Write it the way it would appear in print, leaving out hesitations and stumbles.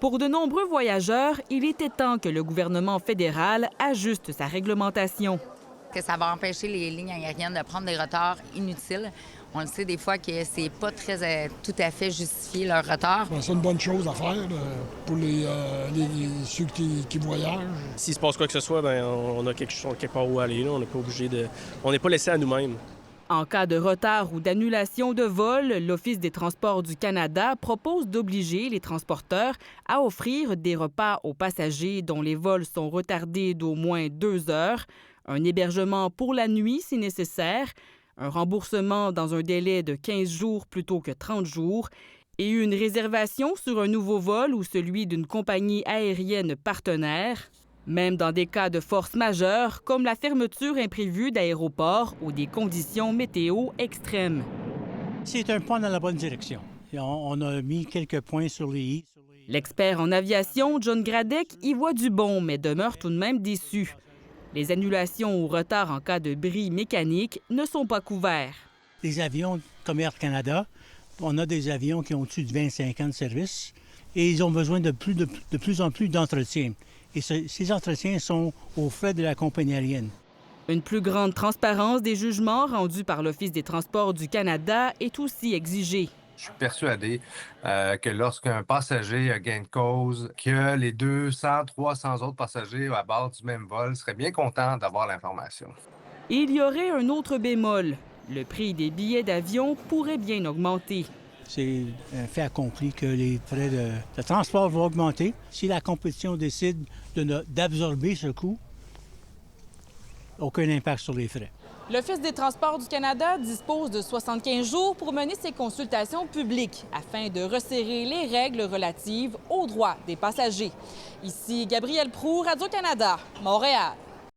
Pour de nombreux voyageurs, il était temps que le gouvernement fédéral ajuste sa réglementation. Que ça va empêcher les lignes aériennes de prendre des retards inutiles. On le sait des fois que c'est pas très tout à fait justifié leur retard. C'est une bonne chose à faire pour ceux qui voyagent. S'il se passe quoi que ce soit, on a quelque part où aller. Là. On n'est pas obligé de. On n'est pas laissé à nous-mêmes. En cas de retard ou d'annulation de vol, l'Office des transports du Canada propose d'obliger les transporteurs à offrir des repas aux passagers dont les vols sont retardés d'au moins 2 heures, un hébergement pour la nuit si nécessaire, un remboursement dans un délai de 15 jours plutôt que 30 jours et une réservation sur un nouveau vol ou celui d'une compagnie aérienne partenaire, même dans des cas de force majeure comme la fermeture imprévue d'aéroports ou des conditions météo extrêmes. C'est un pas dans la bonne direction. On a mis quelques points sur les i. L'expert en aviation, John Gradec, y voit du bon, mais demeure tout de même déçu. Les annulations ou retards en cas de bris mécanique ne sont pas couverts. Les avions comme Air Canada, on a des avions qui ont au-dessus de 25 ans de service et ils ont besoin de plus en plus d'entretien. Et ces entretiens sont aux frais de la compagnie aérienne. Une plus grande transparence des jugements rendus par l'Office des transports du Canada est aussi exigée. Je suis persuadé que lorsqu'un passager a gain de cause, que les 200, 300 autres passagers à bord du même vol seraient bien contents d'avoir l'information. Il y aurait un autre bémol. Le prix des billets d'avion pourrait bien augmenter. C'est un fait accompli que les frais de transport vont augmenter. Si la compétition décide d'absorber ce coût, aucun impact sur les frais. L'Office des transports du Canada dispose de 75 jours pour mener ses consultations publiques afin de resserrer les règles relatives aux droits des passagers. Ici Gabrielle Proulx, Radio-Canada, Montréal.